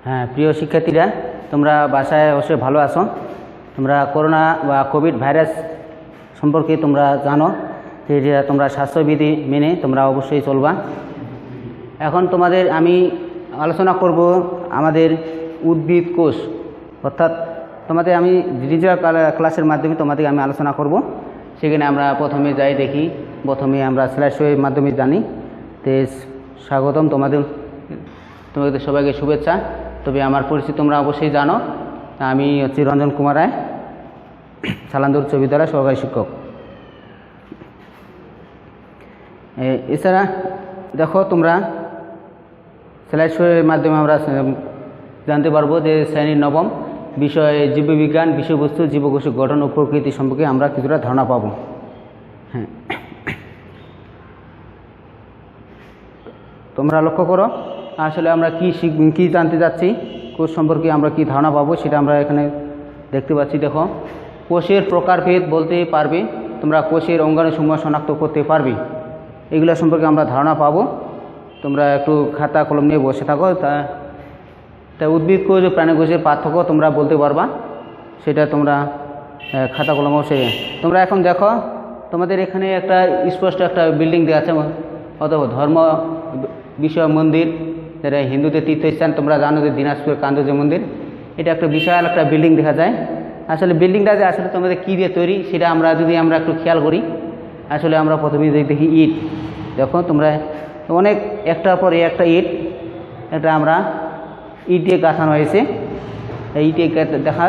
হ্যাঁ, প্রিয় শিক্ষার্থীরা, তোমরা বাসায় অবশ্যই ভালো আছো। তোমরা করোনা বা কোভিড ভাইরাস সম্পর্কে তোমরা জানো যে তোমরা স্বাস্থ্যবিধি মেনে তোমরা অবশ্যই চলবা। এখন তোমাদের আমি আলোচনা করব আমাদের উদ্ভিদ কোষ, অর্থাৎ তোমাদের আমি ডিজিটাল ক্লাসের মাধ্যমে তোমাদের আমি আলোচনা করব। সেখানে আমরা প্রথমে যাই দেখি, প্রথমে আমরা স্লাইড শোয়ের মাধ্যমে জানি। তো স্বাগতম তোমাদের সবাইকে শুভেচ্ছা। তবে আমার পরিচিত তোমরা অবশ্যই জানো, আমি হচ্ছি রঞ্জন কুমার রায়, সালান্দর উচ্চ বিদ্যালয় সহকারী শিক্ষক। এছাড়া দেখো, তোমরা স্লাইড শোয়ের মাধ্যমে আমরা জানতে পারবো যে শ্রেণীর নবম বিষয় জীববিজ্ঞান বিষয়বস্তু জীবকোষের গঠন ও প্রকৃতি সম্পর্কে আমরা কিছুটা ধারণা পাব। হ্যাঁ, তোমরা লক্ষ্য করো, আসলে আমরা কি জানতে যাচ্ছি, কোষ সম্পর্কে আমরা কি ধারণা পাবো সেটা আমরা এখানে দেখতে পাচ্ছি। দেখো, কোষের প্রকারভেদ বলতে পারবে, তোমরা কোষের অঙ্গাণুসমূহ শনাক্ত করতে পারবে, এগুলো সম্পর্কে আমরা ধারণা পাবো। তোমরা একটু খাতা কলম নিয়ে বসে থাকো। তা উদ্ভিদ কোষ ও প্রাণী কোষের পার্থক্য তোমরা বলতে পারবা, সেটা তোমরা খাতা কলম বসে। তোমরা এখন দেখো, তোমাদের এখানে একটা স্পষ্ট একটা বিল্ডিং দেওয়া আছে, অথবা ধর্ম বিষয় মন্দির, যেটা হিন্দুদের তীর্থস্থান। তোমরা জানো যে দিনাজপুর কান্দুজি মন্দির, এটা একটা বিশাল একটা বিল্ডিং দেখা যায়। আসলে বিল্ডিংটা যে আসলে তোমাদের কী দিয়ে তৈরি সেটা আমরা একটু খেয়াল করি, আসলে আমরা প্রথমে দেখি ইট। দেখো তোমরা অনেক একটার পর একটা ইট, এটা আমরা ইট দিয়ে গাঁথানো হয়েছে। এই ইটে দেখা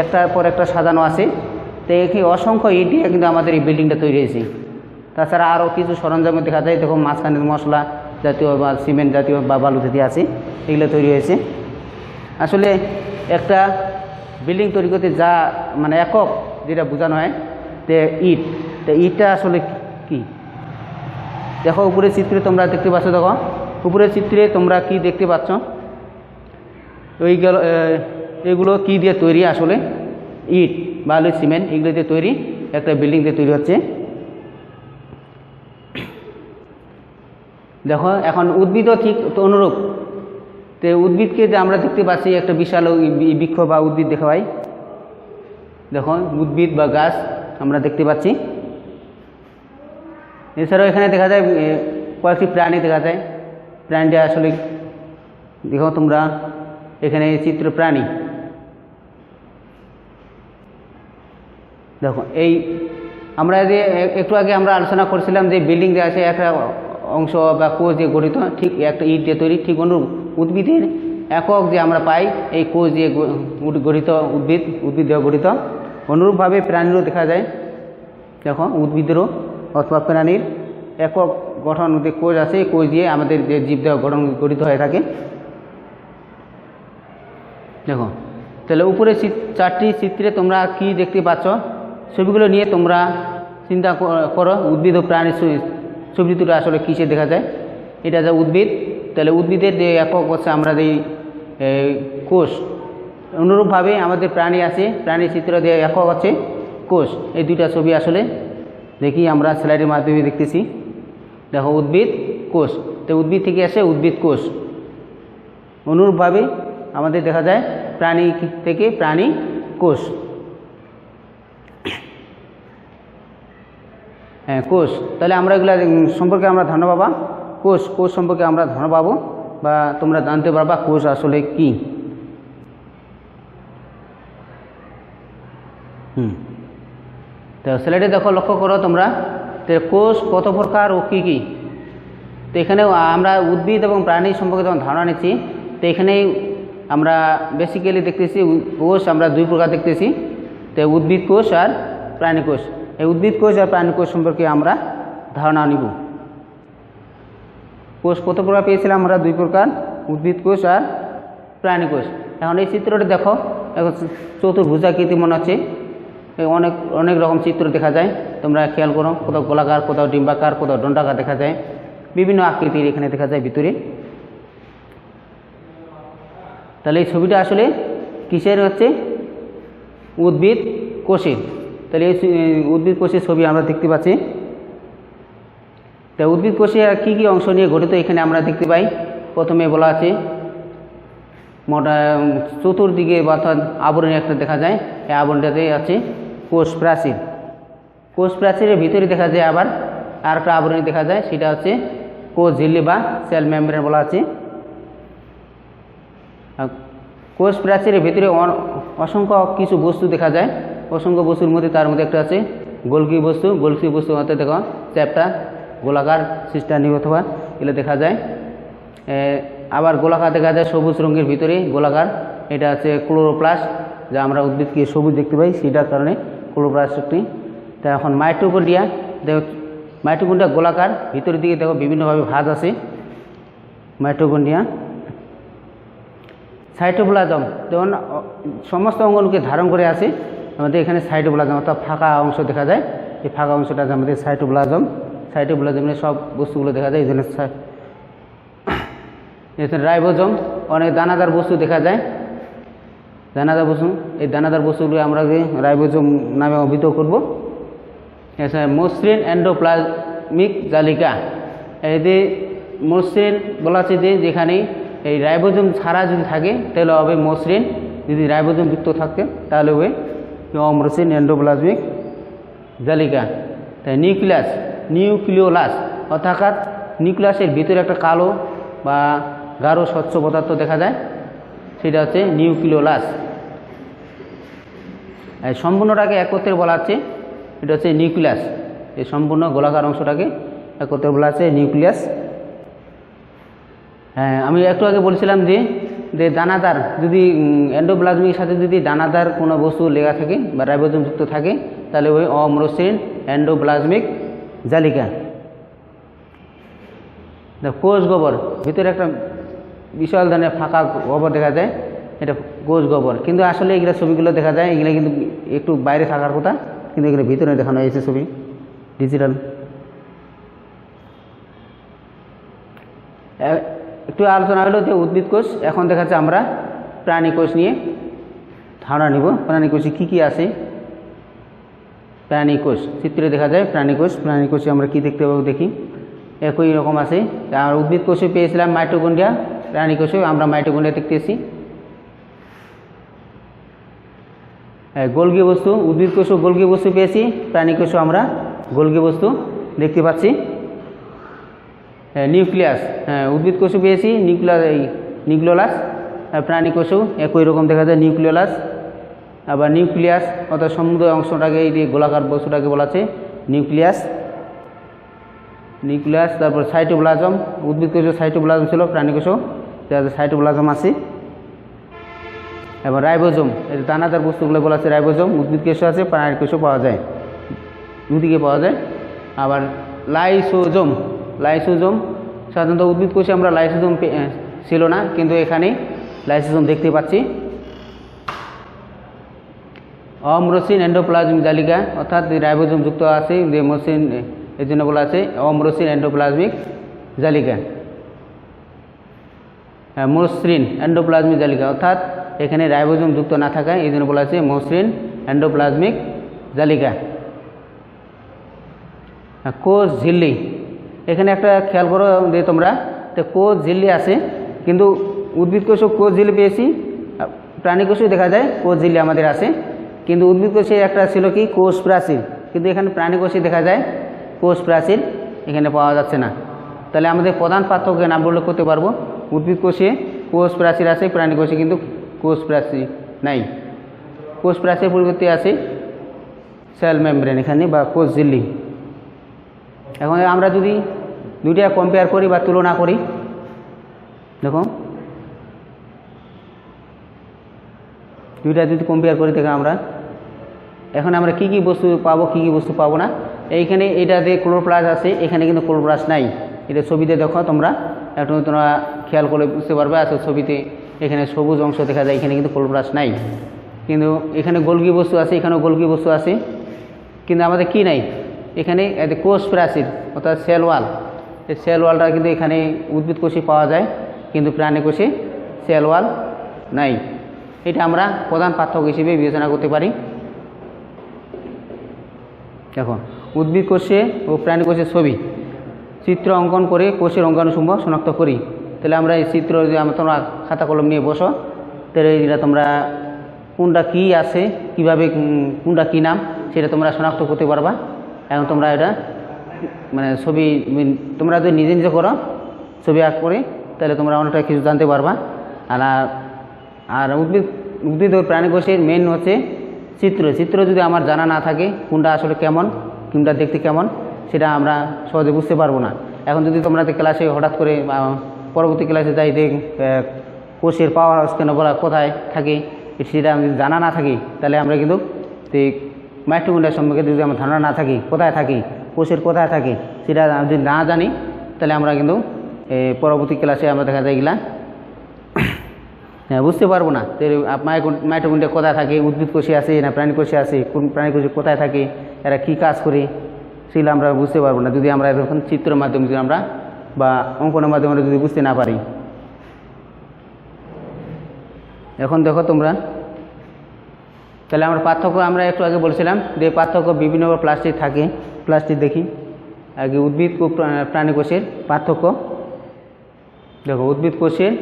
একটার পর একটা সাজানো আছে। তো এখানে অসংখ্য ইট দিয়ে কিন্তু আমাদের এই বিল্ডিংটা তৈরি হয়েছে। তাছাড়া আরও কিছু সরঞ্জাম দেখা যায়। দেখো, মাঝখানে মশলা জাতীয় বা সিমেন্ট জাতীয় বা বালু জাতীয় আছে, এগুলো তৈরি হয়েছে। আসলে একটা বিল্ডিং তৈরি করতে যা মানে একক যেটা বোঝানো হয় যে ইট, তো ইটটা আসলে কি দেখো, উপরের চিত্রে তোমরা দেখতে পাচ্ছ। দেখো, উপরের চিত্রে তোমরা কি দেখতে পাচ্ছ, এগুলো কি দিয়ে তৈরি? আসলে ইট, বালু, সিমেন্ট এগুলো দিয়ে তৈরি একটা বিল্ডিং দিয়ে তৈরি হচ্ছে। দেখো, এখন উদ্ভিদও ঠিক অনুরূপ। তো উদ্ভিদকে যে আমরা দেখতে পাচ্ছি একটা বিশাল বৃক্ষ বা উদ্ভিদ দেখা হয়। দেখো, উদ্ভিদ বা গাছ আমরা দেখতে পাচ্ছি। এছাড়াও এখানে দেখা যায় কয়েকটি প্রাণী দেখা যায়। প্রাণীটা আসলে দেখো তোমরা এখানে চিত্র প্রাণী। দেখো, এই আমরা যে একটু আগে আমরা আলোচনা করছিলাম যে বিল্ডিং যে আছে একটা অংশ বা কোষ দিয়ে গঠিত, ঠিক একটা ইট দিয়ে তৈরি। ঠিক অনুরূপ উদ্ভিদের একক যে আমরা পাই এই কোষ দিয়ে গঠিত উদ্ভিদ দিয়ে গঠিত। অনুরূপভাবে প্রাণীরও দেখা যায়। দেখো, উদ্ভিদেরও অথবা প্রাণীর একক গঠন যে কোষ আছে, কোষ দিয়ে আমাদের যে জীবদেহ গঠিত হয়ে থাকে। দেখো, তাহলে উপরে চারটি চিত্রে তোমরা কি দেখতে পাচ্ছ, ছবিগুলো নিয়ে তোমরা চিন্তা করো। উদ্ভিদ ও প্রাণীর ছবি দুটো আসলে কিসে দেখা যায়? এটা যে উদ্ভিদ, তাহলে উদ্ভিদের যে একক হচ্ছে আমরা যে কোষ। অনুরূপভাবে আমাদের প্রাণী আছে, প্রাণী চিত্র দিয়ে একক হচ্ছে কোষ। এই দুইটা ছবি আসলে দেখি আমরা স্লাইডের মাধ্যমে দেখতেছি। দেখো, উদ্ভিদ কোষ, তো উদ্ভিদ থেকে আসে উদ্ভিদ কোষ। অনুরূপভাবে আমাদের দেখা যায় প্রাণী থেকে প্রাণী কোষ। হ্যাঁ, কোষ। তাহলে আমরা এগুলা সম্পর্কে আমরা ধারণা পাবা। কোষ সম্পর্কে আমরা ধারণা পাবো বা তোমরা জানতে পারবা কোষ আসলে কি। তো স্লাইডে দেখো, লক্ষ্য করো তোমরা, তো কোষ কত প্রকার ও কী কী। তো এখানে আমরা উদ্ভিদ এবং প্রাণী সম্পর্কে যখন ধারণা নিচ্ছি, তো এখানেই আমরা বেসিক্যালি দেখতেছি কোষ আমরা দুই প্রকার দেখতেছি। তো উদ্ভিদ কোষ আর প্রাণী কোষ। এই উদ্ভিদ কোষ আর প্রাণী কোষ সম্পর্কে আমরা ধারণা নিব। কোষ কত প্রকার পেয়েছিলাম আমরা? দুই প্রকার, উদ্ভিদ কোষ আর প্রাণী কোষ। এখন এই চিত্রটা দেখো, এখন চতুর্ভুজাকৃতি মনে হচ্ছে। অনেক রকম চিত্র দেখা যায়, তোমরা খেয়াল করো। কোথাও গোলাকার, কোথাও ডিম্বাকার, কোথাও দণ্ডাকার দেখা যায়। বিভিন্ন আকৃতির এখানে দেখা যায় ভিতরে। তাহলে এই ছবিটা আসলে কিসের হচ্ছে? উদ্ভিদ কোষের। তাহলে এই উদ্ভিদ কোষের ছবি আমরা দেখতে পাচ্ছি। তা উদ্ভিদ কোষে কী কী অংশ নিয়ে গঠিত এখানে আমরা দেখতে পাই। প্রথমে বলা আছে মোটা চতুর্দিকে বা অর্থাৎ আবরণী একটা দেখা যায়। এই আবরণটাতে আছে কোষ প্রাচীর। কোষ প্রাচীরের ভিতরে দেখা যায় আবার আর একটা আবরণী দেখা যায়, সেটা হচ্ছে কোষ ঝিল্লি বা সেল মেমব্রেন বলা আছে। কোষ প্রাচীরের ভিতরে অসংখ্য কিছু বস্তু দেখা যায়। অসংখ্য বস্তুর মধ্যে তার মধ্যে একটা আছে গোলকি বস্তু। গোলকি বস্তু মধ্যে দেখো চ্যাপ্টা, গোলাকার, সিস্টার্নিক অথবা এগুলো দেখা যায়। আবার গোলাকার দেখা যায় সবুজ রঙের ভিতরে গোলাকার, এটা আছে ক্লোরোপ্লাস্ট, যা আমরা উদ্ভিদকে সবুজ দেখতে পাই, সেটার কারণে ক্লোরোপ্লাস্টটি। তা এখন মাইটোকন্ড্রিয়া, দেখো মাইটোকন্ড্রিয়া গোলাকার, ভিতরের দিকে দেখো বিভিন্নভাবে ভাঁজ আছে মাইটোকন্ড্রিয়া। সাইটোপ্লাজম যেমন সমস্ত অঙ্গনকে ধারণ করে আছে, আমাদের এখানে সাইটোপ্লাজম অর্থাৎ ফাঁকা অংশ দেখা যায়। এই ফাঁকা অংশটা আমাদের সাইটোপ্লাজম। সাইটোপ্লাজমের সব বস্তুগুলো দেখা যায়। এই জন্য রাইবোজোম, অনেক দানাদার বস্তু দেখা যায়, দানাদার বস্তু। এই দানাদার বস্তুগুলো আমরা রাইবোজোম নামে অভিহিত করব। এছাড়া মসৃণ এন্ডোপ্লাজমিক জালিকা, এই যে মসৃণ বলা আছে যে যেখানে এই রাইবোজোম ছাড়া যদি থাকে তাহলে হবে মসৃণ, যদি রাইবোজোম যুক্ত থাকে তাহলে হবে অমসৃণ এন্ডোপ্লাজমিক জালিকা। তাই নিউক্লিয়াস, নিউক্লিওলাস অর্থাৎ নিউক্লিয়াসের ভিতরে একটা কালো বা গাঢ় স্বচ্ছ পদার্থ দেখা যায়, সেটা হচ্ছে নিউক্লিওলাস। সম্পূর্ণটাকে একত্রে বলা আছে, এটা হচ্ছে নিউক্লিয়াস। এই সম্পূর্ণ গোলাকার অংশটাকে একত্রে বলা আছে নিউক্লিয়াস। হ্যাঁ, আমি একটু আগে বলছিলাম যে দানাদার, যদি এন্ডোপ্লাজমিকের সাথে যদি দানাদার কোনো বস্তু লেগা থাকে বা রাইবোজোম যুক্ত থাকে তাহলে ওই অমসৃণ এন্ডোপ্লাজমিক জালিকা। কোষ গোবর, ভিতরে একটা বিশাল ধরনের ফাঁকা গোবর দেখা যায়, এটা কোষ গোবর। কিন্তু আসলে এগুলো ছবিগুলো দেখা যায়, এগুলো কিন্তু একটু বাইরে থাকার কথা, কিন্তু এগুলো ভিতরে দেখানো হয়েছে ছবি, ডিজিটাল। একটু আলোচনা হলো যে উদ্ভিদ কোষ। এখন দেখাচ্ছে আমরা প্রাণী কোষ নিয়ে ধারণা নিব। প্রাণী কোষে কী কী আছে? প্রাণী কোষ চিত্রে দেখা যায় প্রাণী কোষ। প্রাণী কোষে আমরা কী দেখতে পাবো দেখি। একই রকম আছে। আর উদ্ভিদ কোষে পেয়েছিলাম মাইটোকন্ড্রিয়া, প্রাণী কোষেও আমরা মাইটোকন্ড্রিয়া দেখতেছি। গোলগি বস্তু, উদ্ভিদ কোষও গোলগি বস্তু পেয়েছি, প্রাণী কোষও আমরা গোলগি বস্তু দেখতে পাচ্ছি। নিউক্লিয়াস, উদ্ভিদ কোষও পেয়েছি নিউক্লিওলাস, প্রাণী কোষও একই রকম দেখা যায় নিউক্লিওলাস। আবার নিউক্লিয়াস অর্থাৎ সমুদ্র অংশটাকে, এই যে গোলাকার বস্তুটাকে বলা আছে নিউক্লিয়াস। নিউক্লিয়াস, তারপর সাইটোপ্লাজম, উদ্ভিদ কোষও সাইটোপ্লাজম ছিল, প্রাণী কোষও সাইটোপ্লাজম আছে। এবার রাইবোজোম, এই দানাদার বস্তুগুলো বলা আছে রাইবোজোম, উদ্ভিদ কোষও আছে, প্রাণী কোষও পাওয়া যায়, দুদিকে পাওয়া যায়। আবার লাইসোজোম, লাইসোজোম সাধারণত উদ্ভিদ কোষে আমরা লাইসোজোম ছিল না, কিন্তু এখানে লাইসোজোম দেখতে পাচ্ছি। অমসৃণ এন্ডোপ্লাজমিক জালিকা অর্থাৎ রাইবোজোম যুক্ত আছে, যে মসৃণ, এর জন্য বলা আছে অমসৃণ এন্ডোপ্লাজমিক জালিকা। মসৃণ এন্ডোপ্লাজমিক জালিকা অর্থাৎ এখানে রাইবোজোম যুক্ত না থাকায় এই জন্য বলা আছে মসৃণ এন্ডোপ্লাজমিক জালিকা। কোষ ঝিল্লি, এখানে একটা খেয়াল করো যে তোমরা, তো কোষ ঝিল্লি আছে, কিন্তু উদ্ভিদ কোষও কোষ ঝিল্লি পেয়েছি, প্রাণী কোষও দেখা যায় কোষ ঝিল্লি আমাদের আছে, কিন্তু উদ্ভিদ কোষে একটা ছিল কি কোষ প্রাচীর, কিন্তু এখানে প্রাণী কোষে দেখা যায় কোষ প্রাচীর এখানে পাওয়া যাচ্ছে না। তাহলে আমাদের প্রধান পার্থক্য নাম উল্লেখ করতে পারবো, উদ্ভিদ কোষে কোষ প্রাচীর আছে, প্রাণী কোষে কিন্তু কোষ প্রাচীর নাই। কোষ প্রাচীর পরিবর্তে আছে সেল মেমব্রেন এখানে বা কোষ ঝিল্লি। এখন আমরা যদি দুইটা কম্পেয়ার করি বা তুলনা করি, দেখো দুইটা যদি কম্পেয়ার করি দেখো আমরা এখন আমরা কী কী বস্তু পাবো, কী কী বস্তু পাবো না। এইখানে এটাতে ক্লোরোপ্লাস্ট আছে, এখানে কিন্তু ক্লোরোপ্লাস্ট নাই। এটা ছবিতে দেখো তোমরা, একটু তোমরা খেয়াল করে বুঝতে পারবে। আসলে ছবিতে এখানে সবুজ অংশ দেখা যায়, এখানে কিন্তু ক্লোরোপ্লাস্ট নাই। কিন্তু এখানে গোলগি বস্তু আছে, এখানেও গোলগি বস্তু আছে, কিন্তু আমাদের কি নাই এখানে কোষ প্রাচীর অর্থাৎ সেল ওয়াল। এই সেল ওয়ালটা কিন্তু এখানে উদ্ভিদ কোষে পাওয়া যায়, কিন্তু প্রাণী কোষে সেল ওয়াল নাই। এটা আমরা প্রধান পার্থক্য হিসেবে বিবেচনা করতে পারি। দেখো উদ্ভিদ কোষে ও প্রাণী কোষের ছবি চিত্র অঙ্কন করে কোষের অঙ্গাণুসমূহ শনাক্ত করি। তাহলে আমরা এই চিত্র যদি তোমরা খাতা কলম নিয়ে বসো, তাহলে এটা তোমরা কোনটা কী আছে, কীভাবে কোনটা কী নাম সেটা তোমরা শনাক্ত করতে পারবা। এখন তোমরা এটা মানে ছবি তোমরা যদি নিজে নিজে করো ছবি আঁক করে, তাহলে তোমরা অনেকটা কিছু জানতে পারবা। আর উদ্ভিদ ও প্রাণী কোষের মেন হচ্ছে চিত্র যদি আমার জানা না থাকে কোনটা আসলে কেমন, কোনটা দেখতে কেমন, সেটা আমরা সহজে বুঝতে পারবো না। এখন যদি তোমরা ক্লাসে হঠাৎ করে পরবর্তী ক্লাসে যাই দেখ কোষের পাওয়ার হাউস কেন বলা কোথায় থাকে সেটা আমি জানা না থাকি, তাহলে আমরা কিন্তু মাইটোকন্ড্রিয়া সম্পর্কে যদি আমার ধারণা না থাকি কোথায় থাকি, কোষের কোথায় থাকে সেটা যদি না জানি, তাহলে আমরা কিন্তু পরবর্তী ক্লাসে আমরা দেখা যায় এগুলা বুঝতে পারবো না। মাইটোকন্ড্রিয়া কোথায় থাকে, উদ্ভিদ কোষে আছে না প্রাণী কোষে আছে, কোন প্রাণী কোষে কোথায় থাকে, এরা কী কাজ করে, সেগুলো আমরা বুঝতে পারবো না যদি আমরা এরকম চিত্রের মাধ্যমে যদি আমরা বা অঙ্কনের মাধ্যমে আমরা যদি বুঝতে না পারি। এখন দেখো তোমরা, তাহলে আমরা পার্থক্য আমরা একটু আগে বলছিলাম যে পার্থক্য বিভিন্ন প্লাস্টিক থাকে। প্লাস্টিক দেখি আগে উদ্ভিদ ও প্রাণী কোষের পার্থক্য। দেখো উদ্ভিদ কোষের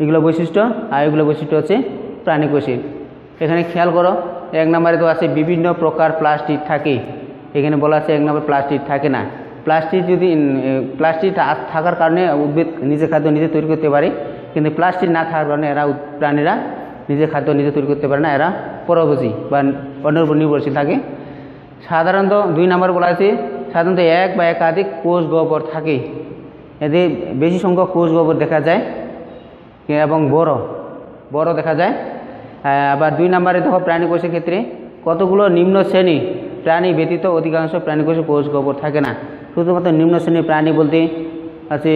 এগুলো বৈশিষ্ট্য আর এগুলো বৈশিষ্ট্য হচ্ছে প্রাণী কোষের। এখানে খেয়াল করো 1 নম্বরে তো আছে বিভিন্ন প্রকার প্লাস্টিক থাকে, এখানে বলা আছে 1 নম্বর প্লাস্টিক থাকে না। প্লাস্টিক থাকার কারণে উদ্ভিদ নিজে খাদ্য নিজে তৈরি করতে পারে, কিন্তু প্লাস্টিক না থাকার কারণে প্রাণীরা নিজে খাদ্য নিজে তৈরি করতে পারে না, এরা পরভোজী বা অন্যের উপর নির্ভরশীল থাকে। সাধারণত 2 নম্বর বলা আছে সাধারণত 1 বা একাধিক কোষ গহ্বর থাকে, এদের বেশি সংখ্যক কোষ গহ্বর দেখা যায় এবং বড় দেখা যায়। আবার 2 নম্বরে দেখো প্রাণী কোষের ক্ষেত্রে কতগুলো নিম্ন শ্রেণী প্রাণী ব্যতীত অধিকাংশ প্রাণী কোষে কোষ গহ্বর থাকে না। শুধুমাত্র নিম্ন শ্রেণীর প্রাণী বলতে আছে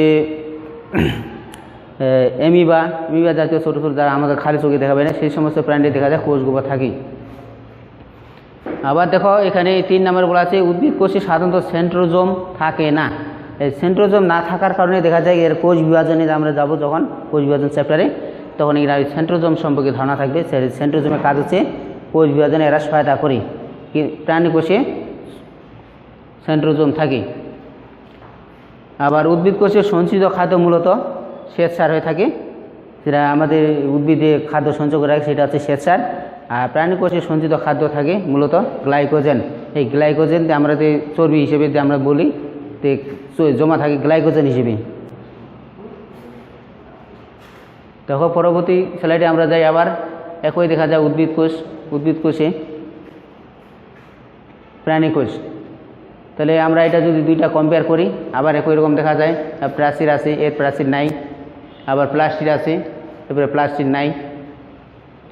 অ্যামিবা জাতীয় ছোটো ছোটো যারা আমাদের খালি চোখে দেখাবে না, সেই সমস্ত প্রাণী দেখা যায় কোষ গহ্বর থাকে। আবার দেখো এখানে 3 নম্বর বলা আছে উদ্ভিদ কোষে সাধারণত সেন্ট্রোজোম থাকে না। এই সেন্ট্রোজোম না থাকার কারণে দেখা যায় এর কোষ বিভাজনে আমরা যাব যখন কোষ বিভাজন চ্যাপ্টারে, তখন এরা সেন্ট্রোজোম সম্পর্কে ধারণা থাকবে। সেন্ট্রোজোমের কাজ হচ্ছে কোষ বিভাজনে এরা সহায়তা করে। প্রাণী কোষে সেন্ট্রোজোম থাকে। আবার উদ্ভিদ কোষে সঞ্চিত খাদ্য মূলত শ্বেতসার হয়ে থাকে, সেটা আমাদের উদ্ভিদে খাদ্য সঞ্চয় করে রাখে সেটা হচ্ছে শ্বেতসার। আর প্রাণী কোষে সঞ্চিত খাদ্য থাকে মূলত গ্লাইকোজেন। এই গ্লাইকোজেন আমরা যে চর্বি হিসেবে যে আমরা বলি জমা থাকে গ্লাইকোজেন হিসেবে। দেখো পরবর্তী স্লাইডে আমরা যাই, আবার একই দেখা যায় উদ্ভিদ কোষে প্রাণী কোষ। তাহলে আমরা এটা যদি 2টা কম্পেয়ার করি আবার একই রকম দেখা যায়। প্রাচীর আছে, এর প্রাচীর নাই। আবার প্লাস্টিক আছে, এরপরে প্লাস্টিক নাই।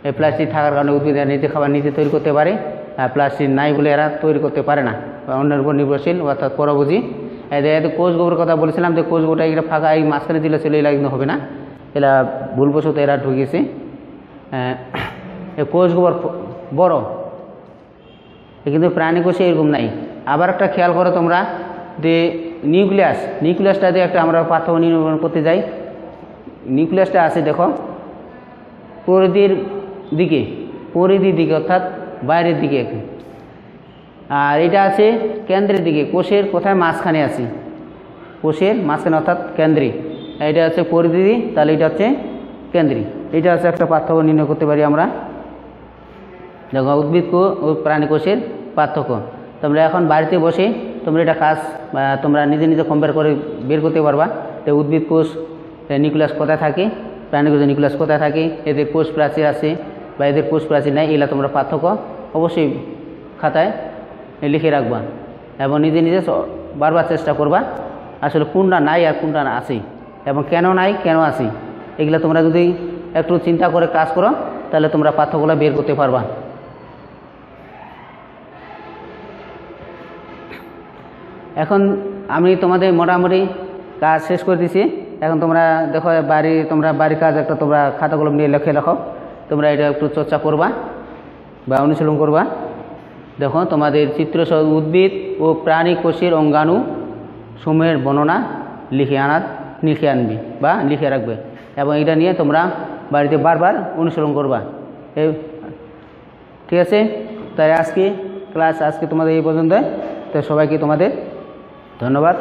এই প্লাস্টিক থাকার কারণে উদ্ভিদ নিজে খাবার নিজে তৈরি করতে পারে, আর প্লাস্টিক নাই বলে এরা তৈরি করতে পারে না, অন্যের উপর নির্ভরশীল অর্থাৎ পরভোজী। এদের কোষ গোবর কথা বলেছিলাম যে কোষ গোবরটা এগুলো ফাঁকা এই মাঝখানে দিলে চলে এলা কিন্তু হবে না, এরা ভুলবশত এরা ঢুকিয়েছে। কোষ গোবর বড়, কিন্তু প্রাণী কোষে এরকম নাই। আবার একটা খেয়াল করো তোমরা যে নিউক্লিয়াসটা দিয়ে একটা আমরা পার্থক্য নির্ণয় করতে যাই। নিউক্লিয়াসটা আছে দেখো পরিধির দিকে অর্থাৎ বাইরের দিকে, আর এটা আছে কেন্দ্রের দিকে। কোষের কোথায় মাঝখানে আছে, কোষের মাঝখানে অর্থাৎ কেন্দ্রে। এটা হচ্ছে পরিধি, তাহলে এটা হচ্ছে কেন্দ্রে। এটা হচ্ছে একটা পার্থক্য নির্ণয় করতে পারি আমরা। দেখো উদ্ভিদ ও প্রাণী কোষের পার্থক্য তোমরা এখন বাড়িতে বসে তোমরা এটা কাজ তোমরা নিজে কম্পেয়ার করে বের করতে পারবা। তো উদ্ভিদ কোষ নিউক্লিয়াস কোথায় থাকে, প্রাণী কোষের নিউক্লিয়াস কোথায় থাকে, এদের কোষ প্রাচীর আছে বা এদের কোষ প্রাচীর নাই, এগুলো তোমরা পার্থক্য অবশ্যই খাতায় লিখে রাখবা এবং নিজে বারবার চেষ্টা করবা আসলে কোনটা নাই আর কোনটা আছে এবং কেন নাই কেন আছে। এগুলো তোমরা যদি একটু চিন্তা করে কাজ করো তাহলে তোমরা পার্থক্যগুলো বের করতে পারবা। এখন আমি তোমাদের মোটামুটি কাজ শেষ করে দিছি। এখন তোমরা দেখো তোমরা বাড়ির কাজ একটা তোমরা খাতাগুলো নিয়ে লিখে রাখো, তোমরা এটা একটু চর্চা করবা বা অনুশীলন করবা। দেখো তোমাদের চিত্রসহ উদ্ভিদ ও প্রাণী কোষের অঙ্গাণু সমূহের বর্ণনা লিখে আনবি বা লিখে রাখবে এবং এটা নিয়ে তোমরা বাড়িতে বারবার অনুশীলন করবা। ঠিক আছে, তাই আজকে তোমাদের এই পর্যন্ত। তো সবাইকে তোমাদের ধন্যবাদ।